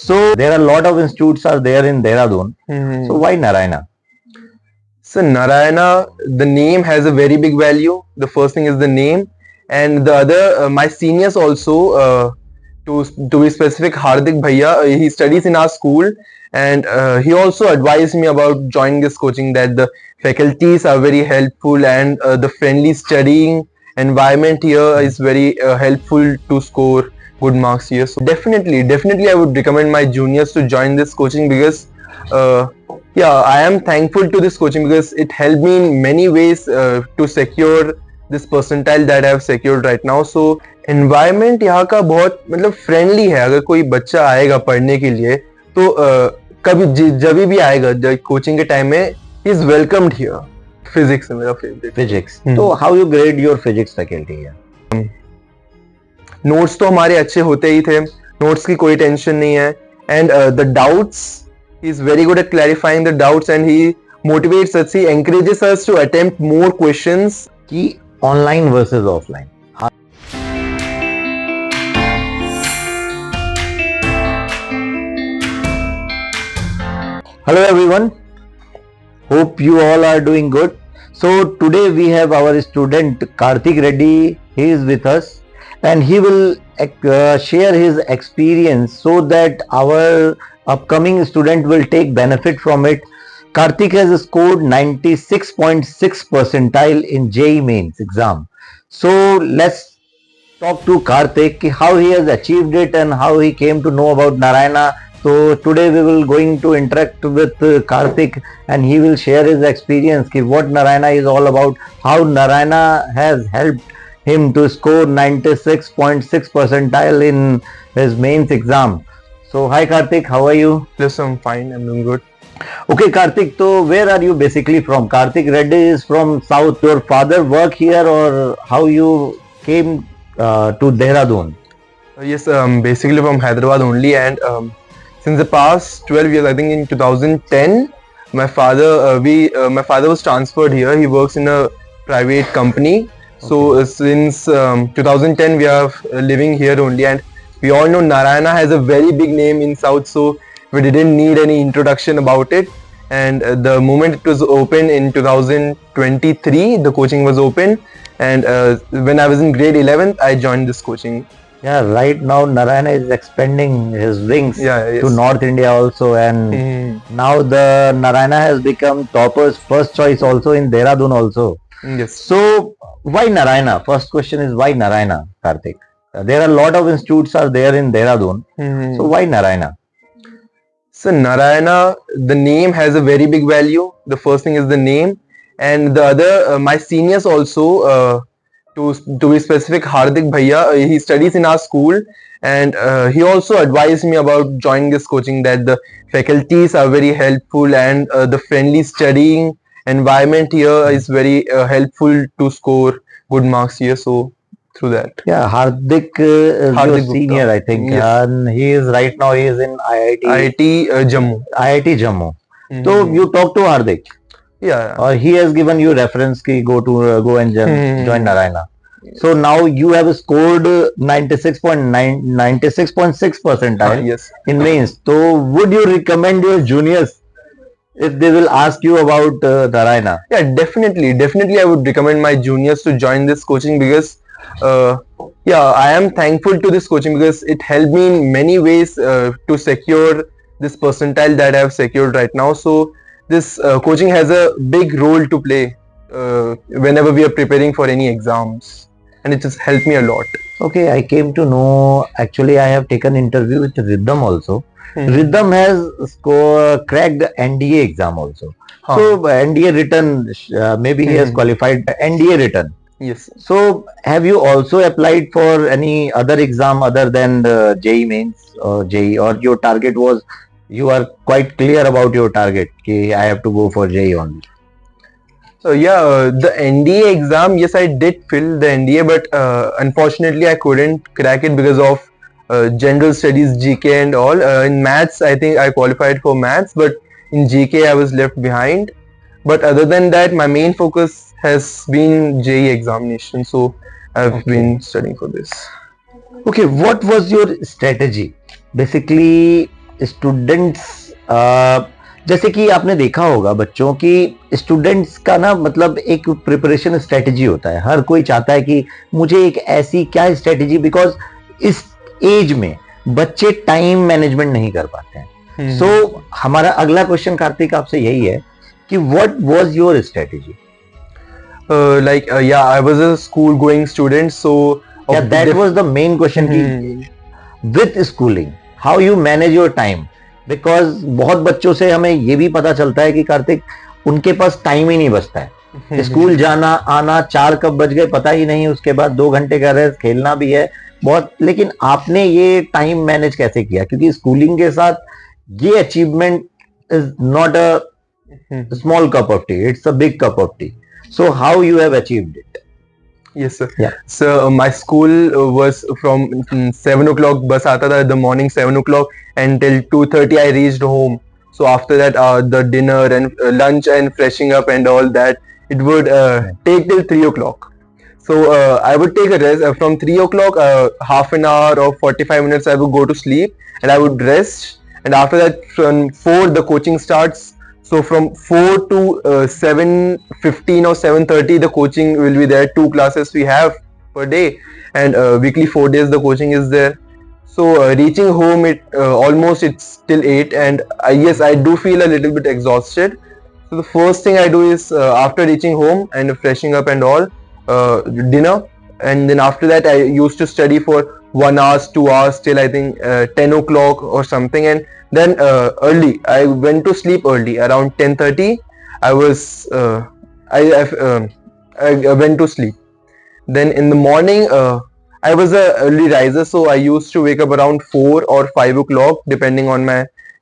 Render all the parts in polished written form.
So there are a lot of institutes are there in Dehradun. So why Narayana? So Narayana, the name has a very big value. The first thing is the name, and the other, my seniors also. To be specific, Hardik Bhaiya, he studies in our school, and he also advised me about joining this coaching. That the faculties are very helpful, and the friendly studying environment here is very helpful to score good marks here. So definitely, I would recommend my juniors to join this coaching because. Yeah, I am thankful to this coaching because it helped me in many ways to secure this percentile that I have secured right now. So environment यहाँ का बहुत मतलब friendly है. अगर कोई बच्चा आएगा पढ़ने के लिए तो कभी जब भी आएगा कोचिंग के टाइम में he is welcomed here. Physics है मेरा favorite. Physics. So how you grade your physics faculty here? Notes तो हमारे अच्छे होते ही थे. Notes की कोई टेंशन नहीं है. And the doubts, he is very good at clarifying the doubts and he motivates us, he encourages us to attempt more questions. कि online versus offline. Hello everyone. Hope you all are doing good. So today we have our student Karthik Reddy. He is with us and he will share his experience so that our upcoming student will take benefit from it. Karthik has scored 96.6 percentile in JEE Mains exam. So let's talk to Karthik how he has achieved it and how he came to know about Narayana. So today we will going to interact with Karthik and he will share his experience what Narayana is all about, how Narayana has helped him to score 96.6 percentile in his mains exam. So hi Karthik, how are you? Yes, I'm fine, I'm doing good. Okay Karthik, so where are you basically from? Karthik Reddy is from South. Your father work here or how you came to Dehradun? Yes, basically from Hyderabad only and since the past 12 years, I think in 2010, my father was transferred here. He works in a private company. So since 2010 we are living here only and we all know Narayana has a very big name in South, so we didn't need any introduction about it. And the moment it was open in 2023, the coaching was open and when I was in grade 11th, I joined this coaching. Yeah, right now Narayana is expanding his wings to North India also and now the Narayana has become topper's first choice also in Dehradun also. Yes. So why Narayana? First question is why Narayana, Karthik? There are a lot of institutes are there in Dehradun. So why Narayana? So Narayana, the name has a very big value. The first thing is the name and the other, my seniors also, to be specific, Hardik Bhaiya, he studies in our school and he also advised me about joining this coaching that the faculties are very helpful and the friendly studying environment here is very helpful to score good marks here. So through that. Yeah, Hardik is your senior, Gupta. I think. Yes. And he is right now, he is in IIT Jammu. IIT Jammu. So you talk to Hardik? Yeah. Or he has given you reference ki go and join Narayana. Yes. So now you have scored 96.6 percentile in mains. So would you recommend your juniors if they will ask you about Narayana? Yeah, definitely I would recommend my juniors to join this coaching because yeah, I am thankful to this coaching because it helped me in many ways to secure this percentile that I have secured right now. So this coaching has a big role to play whenever we are preparing for any exams and it just helped me a lot. Okay, I came to know, actually I have taken interview with Riddham also. Riddham has cracked the NDA exam also. So NDA written, maybe he has qualified NDA written. Yes. So have you also applied for any other exam other than the JEE Mains or JEE, or your target was, you are quite clear about your target, ki I have to go for JEE only? So yeah, the NDA exam, yes, I did fill the NDA, but unfortunately I couldn't crack it because of general studies, GK and all. In maths, I think I qualified for maths, but in GK I was left behind. But other than that, my main focus has been JEE examination, so I've been studying for this. Okay, what was your strategy? Basically, students, जैसे कि आपने देखा होगा बच्चों की, students का ना मतलब एक प्रिपरेशन स्ट्रेटजी होता है, हर कोई चाहता है कि मुझे एक ऐसी क्या स्ट्रेटजी, बिकॉज इस एज में बच्चे टाइम मैनेजमेंट नहीं कर पाते हैं। सो हमारा अगला क्वेश्चन कार्तिक आपसे यही है कि what was your strategy? Yeah, I was a school going student, so that was the main question कि with schooling how you manage your time, because बहुत बच्चों से हमें ये भी पता चलता है कि कार्तिक उनके पास टाइम ही नहीं बचता है, स्कूल जाना आना, 4 कब बज गए पता ही नहीं, उसके बाद 2 घंटे का रेस्ट, खेलना भी है बहुत। लेकिन आपने ये टाइम मैनेज कैसे किया? क्योंकि स्कूलिंग के साथ ये achievement is not a small cup of T, it's a big cup of T. So how you have achieved it? Yes, sir. Yeah. So my school was from 7 o'clock. Bus aata tha the morning 7 o'clock until 2:30. I reached home. So after that, the dinner and lunch and freshing up and all that, it would take till 3 o'clock. So I would take a rest from 3 o'clock. Half an hour or 45 minutes, I would go to sleep and I would rest. And after that, from 4 the coaching starts. So from 4 to 7:15 or 7:30, the coaching will be there. 2 classes we have per day, and weekly 4 days the coaching is there. So reaching home, almost it's till 8, and yes, I do feel a little bit exhausted. So the first thing I do is after reaching home and freshing up and all, dinner, and then after that I used to study for 1 hour, 2 hours till I think 10 o'clock or something, and then early I went to sleep early around 10:30. I was I went to sleep. Then in the morning, I was a early riser, so I used to wake up around 4 or 5 o'clock depending on my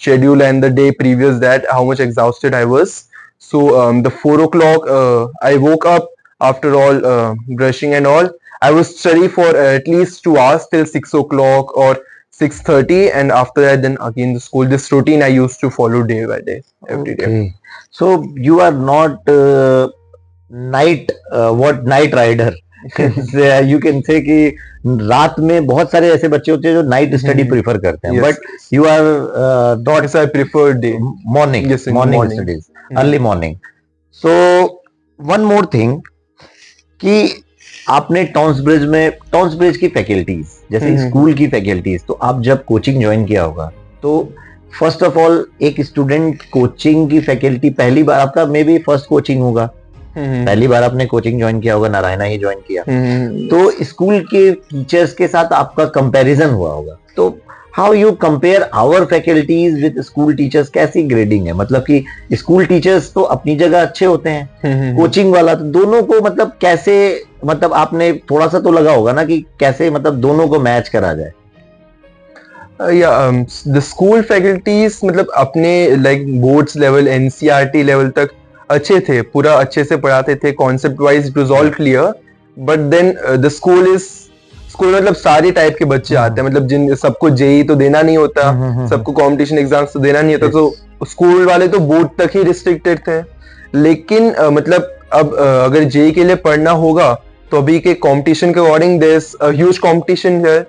schedule and the day previous that how much exhausted I was. So the 4 o'clock I woke up. After all brushing and all, I would study for at least 2 hours till 6 o'clock or 6:30, and after that then again the school. This routine I used to follow day by day, every day. So you are not night night rider? You can say कि रात में बहुत सारे ऐसे बच्चे होते हैं जो नाइट स्टडी प्रीफर करते हैं, but you are not. Yes, I prefer day. Morning, Yes, in morning morning. Studies, early morning. So one more thing कि आपने टॉन्सब्रिज की फैकल्टीज जैसे स्कूल की फैकल्टीज, तो आप जब कोचिंग ज्वाइन किया होगा तो फर्स्ट ऑफ ऑल एक स्टूडेंट कोचिंग की फैकल्टी पहली बार, आपका मे बी फर्स्ट कोचिंग होगा, पहली बार आपने कोचिंग ज्वाइन किया होगा, नारायणा ही ज्वाइन किया, तो स्कूल के टीचर्स के साथ आपका कंपैरिजन हुआ होगा। तो how you compare our faculties with school teachers? कैसी ग्रेडिंग है? मतलब कि स्कूल टीचर्स तो अपनी जगह अच्छे होते हैं, कोचिंग वाला तो दोनों को मतलब कैसे, मतलब आपने थोड़ा सा तो लगा होगा ना कि कैसे मतलब दोनों को मैच करा जाए? द स्कूल फैकल्टीज मतलब अपने like boards level, NCERT level तक अच्छे थे, पूरा अच्छे से पढ़ाते थे, concept wise it was all clear. But then the school मतलब सारे टाइप के बच्चे आते हैं, मतलब जिन सबको जेई तो देना नहीं होता, सबको कंपटीशन एग्जाम्स तो देना नहीं होता, तो स्कूल वाले तो बोर्ड तक ही रिस्ट्रिक्टेड थे। लेकिन मतलब अब अगर जेई के लिए पढ़ना होगा तो अभी के कंपटीशन के according there is a huge competition है,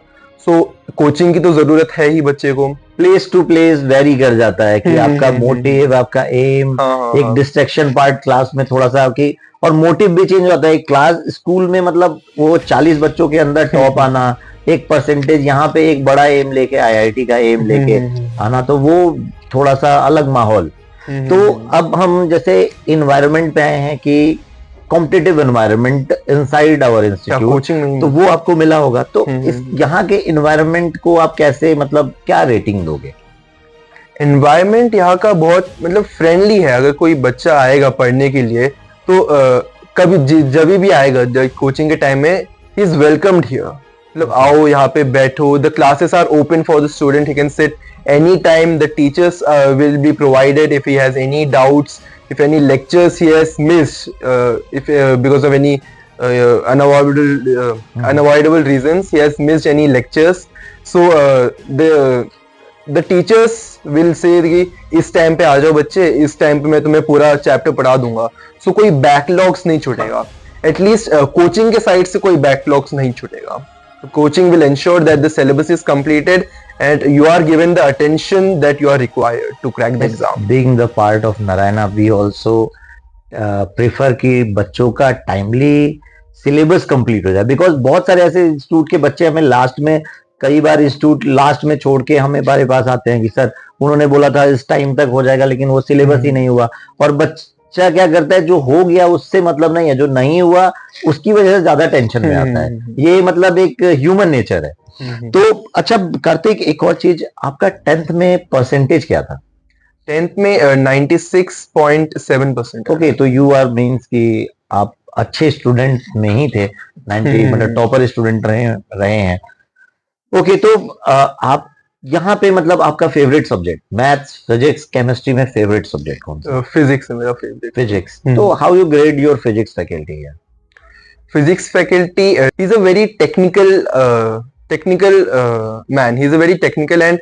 सो कोचिंग की तो जरूरत है ही बच्चे को। प्लेस टू प्लेस वेरी कर जाता है कि आपका मोटिव, आपका एम, एक डिस्ट्रैक्शन पार्ट क्लास में थोड़ा सा आपकी, और मोटिव भी चेंज होता है। क्लास स्कूल में मतलब वो 40 बच्चों के अंदर टॉप आना, एक परसेंटेज, यहाँ पे एक बड़ा एम लेके आईआईटी का एम लेके आना, तो वो थोड़ा सा अलग माहौल। तो अब हम जैसे इन्वायरमेंट पे आए हैं कि competitive environment inside our institute, तो वो आपको मिला होगा। तो इस यहाँ के एनवायरनमेंट को आप कैसे, मतलब क्या रेटिंग दोगे? एनवायरनमेंट यहाँ का बहुत मतलब फ्रेंडली है। अगर कोई बच्चा आएगा पढ़ने के लिए तो कभी जब भी आएगा कोचिंग के टाइम में, ही इज वेलकम्ड हियर। मतलब आओ यहाँ पे बैठो, the classes are open for the student, he can sit any time, the teachers will be provided if he has any doubts, if any lectures he has missed, if because of any unavoidable reasons he has missed any lectures, so the teachers will say कि इस time पे आ जाओ बच्चे, इस time पे मैं तुम्हें पूरा चैप्टर पढ़ा दूंगा। सो कोई बैकलॉग्स नहीं छूटेगा, एटलीस्ट कोचिंग के साइड से कोई बैकलॉग्स नहीं छूटेगा। Coaching will ensure that the syllabus is completed and you are given the attention that you are required to crack the exam. Being the part of Narayana, we also prefer कि बच्चों का timely syllabus complete हो जाए, because बहुत सारे ऐसे institute के बच्चे हमें लास्ट में, कई बार इंस्टीट्यूट लास्ट में छोड़ के हमारे पास आते हैं कि सर उन्होंने बोला था इस टाइम तक हो जाएगा, लेकिन वो सिलेबस ही नहीं हुआ। और बच्चा क्या करता है, जो हो गया उससे मतलब नहीं है, जो नहीं हुआ उसकी वजह से ज्यादा टेंशन में आता है। ये मतलब एक ह्यूमन नेचर है। तो अच्छा कार्तिक, एक और चीज, आपका 10th में परसेंटेज क्या था? 10th में 96.7%। ओके, तो यू आर मीन्स कि आप अच्छे स्टूडेंट में ही थे, 90 मतलब टॉपर स्टूडेंट रहे हैं। ओके, तो आप यहाँ पे मतलब आपका favourite subject maths, physics, chemistry में फेवरेट सब्जेक्ट कौन सा? फिजिक्स है मेरा फेवरेट। फिजिक्स। तो how you grade your physics faculty है? Physics faculty is a very technical man, he is a very technical, and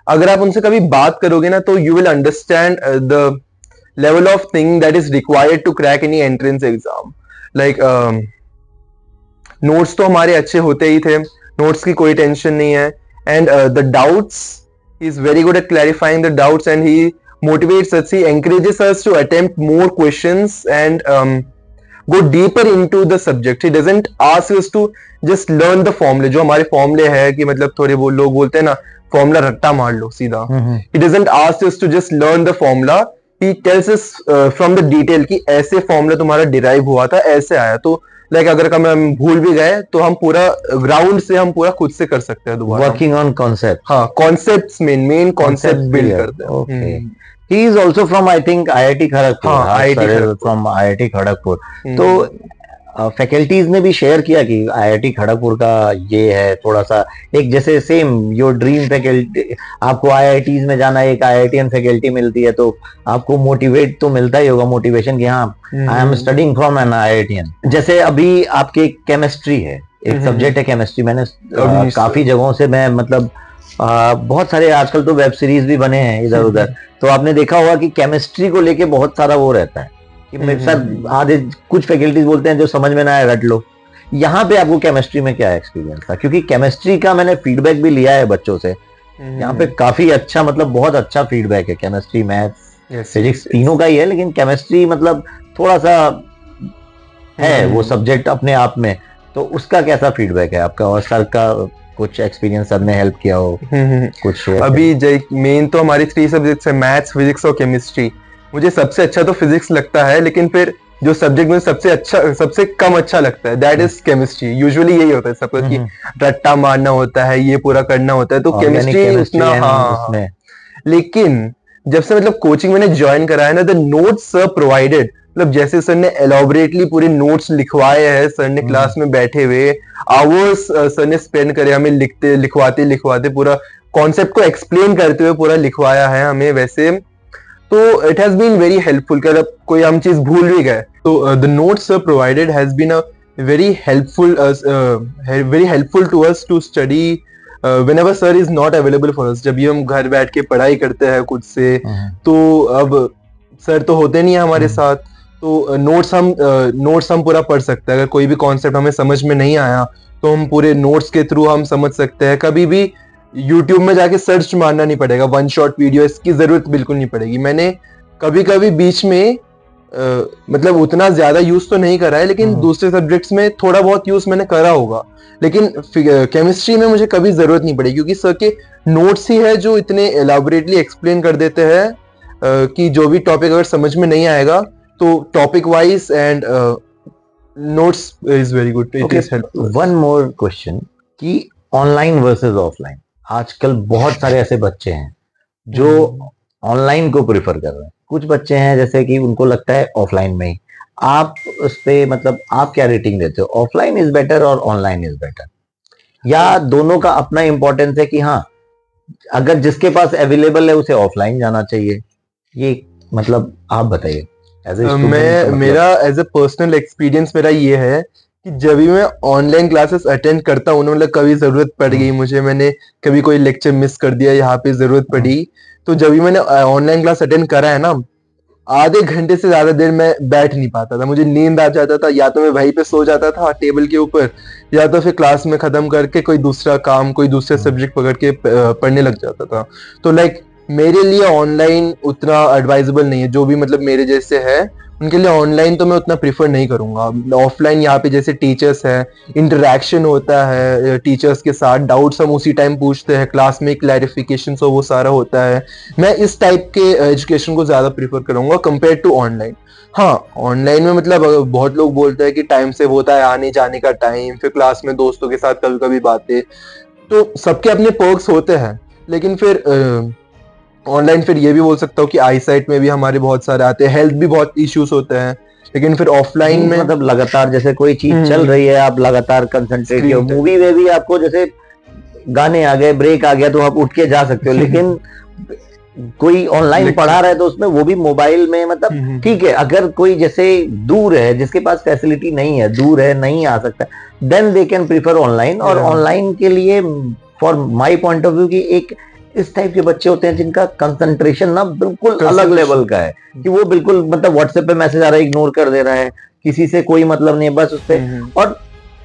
अगर आप उनसे कभी बात करोगे ना तो you will understand the level of thing that is required to crack any entrance exam. Like notes तो हमारे अच्छे होते ही थे, नोट्स की कोई टेंशन नहीं है, and the doubts, he is very good at clarifying the doubts, and he motivates us, he encourages us to attempt more questions and go deeper into the subject. He doesn't ask us to just learn the formula, जो हमारे फॉर्मूले है कि मतलब थोड़े वो लोग बोलते हैं ना फॉर्मूला रट्टा मार लो सीधा। He doesn't ask us to just learn the formula, he tells us from the detail कि ऐसे फॉर्मूला तुम्हारा डिराइव हुआ था, ऐसे आया। तो लाइक अगर हम भूल भी गए तो हम पूरा ग्राउंड से हम पूरा खुद से कर सकते हैं दोबारा। Working on concept. हाँ, कॉन्सेप्ट्स मेन कॉन्सेप्ट बिल्ड करते हैं। Okay, he is also from I think IIT Kharagpur। हाँ, IIT from IIT Kharagpur। तो फैकल्टीज ने भी शेयर किया कि IIT खड़गपुर का ये है थोड़ा सा एक जैसे सेम योर ड्रीम फैकल्टी, आपको IITs में जाना, एक IITian फैकल्टी मिलती है तो आपको मोटिवेट तो मिलता ही होगा, मोटिवेशन कि हाँ I am studying from an IITian। जैसे अभी आपके केमिस्ट्री है, एक सब्जेक्ट है केमिस्ट्री, मैंने काफी जगहों से मैं मतलब बहुत सारे आजकल तो वेब सीरीज भी बने हैं इधर उधर, तो आपने देखा होगा कि केमिस्ट्री को लेके बहुत सारा वो रहता है कि मेरे साथ आधे कुछ फैकल्टीज बोलते हैं जो समझ में ना आए रट लो। यहाँ पे आपको केमिस्ट्री में क्या एक्सपीरियंस था? क्योंकि केमिस्ट्री का मैंने फीडबैक भी लिया है बच्चों से, यहाँ पे काफी अच्छा मतलब बहुत अच्छा फीडबैक है। केमिस्ट्री, मैथ्स, फिजिक्स तीनों का ही है, लेकिन केमिस्ट्री मतलब थोड़ा सा है वो सब्जेक्ट अपने आप में। तो उसका कैसा फीडबैक है आपका, और सर का कुछ एक्सपीरियंस सर ने हेल्प किया हो कुछ? अभी मेन तो हमारी 3 सब्जेक्ट्स है, मैथ्स, फिजिक्स और केमिस्ट्री। मुझे सबसे अच्छा तो फिजिक्स लगता है, लेकिन फिर जो सब्जेक्ट मुझे सबसे कम अच्छा लगता है दैट इज केमिस्ट्री। यूजुअली यही होता है सबको कि रट्टा मारना होता है, ये पूरा करना होता है, तो केमिस्ट्री उतना हाँ। लेकिन जब से मतलब कोचिंग मैंने ज्वाइन करा है ना, द नोट्स सर प्रोवाइडेड, मतलब जैसे सर ने एलॉबरेटली पूरे नोट्स लिखवाए हैं, सर ने क्लास में बैठे हुए आवर्स सर ने स्पेंड करे हमें लिखवाते पूरा कॉन्सेप्ट को एक्सप्लेन करते हुए पूरा लिखवाया है हमें वैसे। तो it has been very helpful कि अगर कोई हम चीज भूल भी गए तो the notes sir provided has been a very helpful to us to study whenever sir is not available for us। जब भी हम घर बैठ के पढ़ाई करते हैं खुद से, तो अब सर तो होते नहीं है हमारे साथ, तो नोट्स हम पूरा पढ़ सकते हैं। अगर कोई भी कॉन्सेप्ट हमें समझ में नहीं आया तो हम पूरे नोट्स के थ्रू हम समझ सकते हैं। कभी भी यूट्यूब में जाके सर्च मारना नहीं पड़ेगा, वन शॉट वीडियो इसकी जरूरत बिल्कुल नहीं पड़ेगी। मैंने कभी बीच में मतलब उतना ज्यादा यूज तो नहीं करा है, लेकिन दूसरे सब्जेक्ट्स में थोड़ा बहुत यूज मैंने करा होगा, लेकिन केमिस्ट्री में मुझे कभी जरूरत नहीं पड़ी, क्योंकि सर के नोट्स ही है जो इतने एलाबोरेटली एक्सप्लेन कर देते हैं कि जो भी टॉपिक अगर समझ में नहीं आएगा तो topic wise and notes is very good, it is helpful. One more question कि ऑनलाइन वर्सेस ऑफलाइन, आजकल बहुत सारे ऐसे बच्चे हैं जो ऑनलाइन को प्रिफर कर रहे हैं, कुछ बच्चे हैं जैसे कि उनको लगता है ऑफलाइन में ही। आप उस पे मतलब आप क्या रेटिंग देते हो, ऑफलाइन इज बेटर और ऑनलाइन इज बेटर, या दोनों का अपना इंपॉर्टेंस है कि हाँ अगर जिसके पास अवेलेबल है उसे ऑफलाइन जाना चाहिए? ये मतलब आप बताइए। मेरा एज ए पर्सनल एक्सपीरियंस मेरा ये है कि जब भी मैं ऑनलाइन क्लासेस अटेंड करता हूँ, मतलब कभी जरूरत पड़ गई मुझे, मैंने कभी कोई लेक्चर मिस कर दिया, यहाँ पे जरूरत पड़ी, तो जब भी मैंने ऑनलाइन क्लास अटेंड करा है ना, आधे घंटे से ज्यादा देर मैं बैठ नहीं पाता था, मुझे नींद आ जाता था, या तो मैं वहीं पे सो जाता था टेबल के ऊपर, या तो फिर क्लास में खत्म करके कोई दूसरा काम, कोई दूसरे सब्जेक्ट पकड़ के पढ़ने लग जाता था। तो लाइक मेरे लिए ऑनलाइन उतना एडवाइजेबल नहीं है। जो भी मतलब मेरे जैसे है उनके लिए ऑनलाइन तो मैं उतना प्रिफर नहीं करूंगा। ऑफलाइन यहाँ पे जैसे टीचर्स है, इंटरेक्शन होता है टीचर्स के साथ, डाउट्स हम उसी टाइम पूछते हैं, क्लास में क्लैरिफिकेशन वो सारा होता है। मैं इस टाइप के एजुकेशन को ज्यादा प्रिफर करूंगा कंपेयर टू ऑनलाइन। हाँ, ऑनलाइन में मतलब बहुत लोग बोलते हैं कि टाइम सेव होता है, आने जाने का टाइम, फिर क्लास में दोस्तों के साथ कभी कभी बातें, तो सबके अपने पर्क्स होते हैं। लेकिन फिर ऑनलाइन फिर ये भी बोल सकता हूँ कि आई साइट में भी हमारे बहुत सारे आते हैं, हेल्थ भी बहुत इश्यूज होते हैं। लेकिन फिर ऑफलाइन में मतलब लगातार जैसे कोई चीज चल रही है, आप लगातार कंसंट्रेट किया। मूवी में भी आपको जैसे गाने आ गए, ब्रेक आ गया, तो आप उठ के जा सकते हो। लेकिन कोई ऑनलाइन पढ़ा रहा है तो उसमें वो भी मोबाइल में, मतलब ठीक है, अगर कोई जैसे दूर है, जिसके पास फैसिलिटी नहीं है, दूर है, नहीं आ सकता, then they can prefer online. और ऑनलाइन के लिए for my point of view कि एक इस टाइप के बच्चे होते हैं जिनका कंसंट्रेशन ना बिल्कुल अलग लेवल का है, कि वो बिल्कुल मतलब व्हाट्सएप पे मैसेज आ रहा है इग्नोर कर दे रहा है, किसी से कोई मतलब नहीं है, बस उससे। और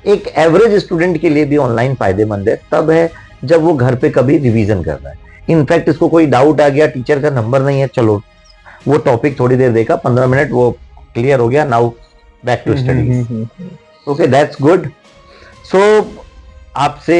एक एवरेज स्टूडेंट के लिए भी ऑनलाइन फायदेमंद है तब है जब वो घर पे कभी रिवीजन कर रहा है। इनफैक्ट इसको कोई डाउट आ गया, टीचर का नंबर नहीं है, चलो वो टॉपिक थोड़ी देर देखा, 15 मिनट, वो क्लियर हो गया, now back to studies. Okay, that's good. So आपसे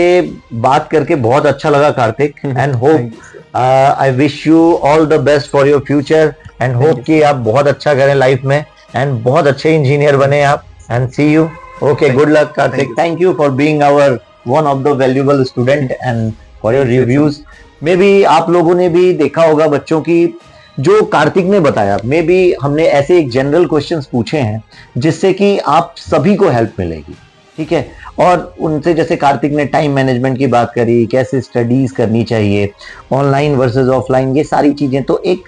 बात करके बहुत अच्छा लगा Kartik, and hope I wish you all the best for your future, and hope कि आप बहुत अच्छा करें लाइफ में, एंड बहुत अच्छे इंजीनियर बने आप, and see you. Okay, good luck Karthik. Thank you for being our one of the valuable student and for your reviews. Maybe आप लोगों ने भी देखा होगा बच्चों की, जो कार्तिक ने बताया, मे बी हमने ऐसे एक जनरल क्वेश्चंस पूछे हैं जिससे कि आप सभी को हेल्प मिलेगी, ठीक है। और उनसे जैसे कार्तिक ने टाइम मैनेजमेंट की बात करी, कैसे स्टडीज करनी चाहिए, ऑनलाइन वर्सेस ऑफलाइन, ये सारी चीजें। तो एक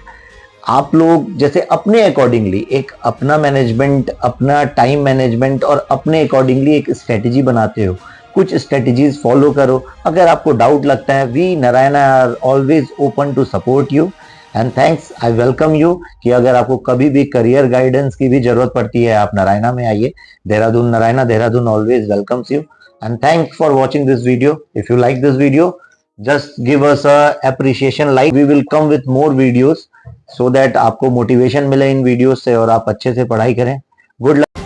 आप लोग जैसे अपने अकॉर्डिंगली एक अपना मैनेजमेंट, अपना टाइम मैनेजमेंट और अपने अकॉर्डिंगली एक स्ट्रेटेजी बनाते हो, कुछ स्ट्रेटेजीज फॉलो करो। अगर आपको डाउट लगता है, we Narayana are always open to support you, and thanks, I welcome you. कि अगर आपको कभी भी करियर गाइडेंस की भी जरूरत पड़ती है, आप नारायणा में आइए, Dehradun Narayana, Dehradun always welcomes you. And thanks for watching this video. If you like this video, just give us a appreciation, like. We will come with more videos so that आपको मोटिवेशन मिले इन वीडियोस से और आप अच्छे से पढ़ाई करें। Good luck.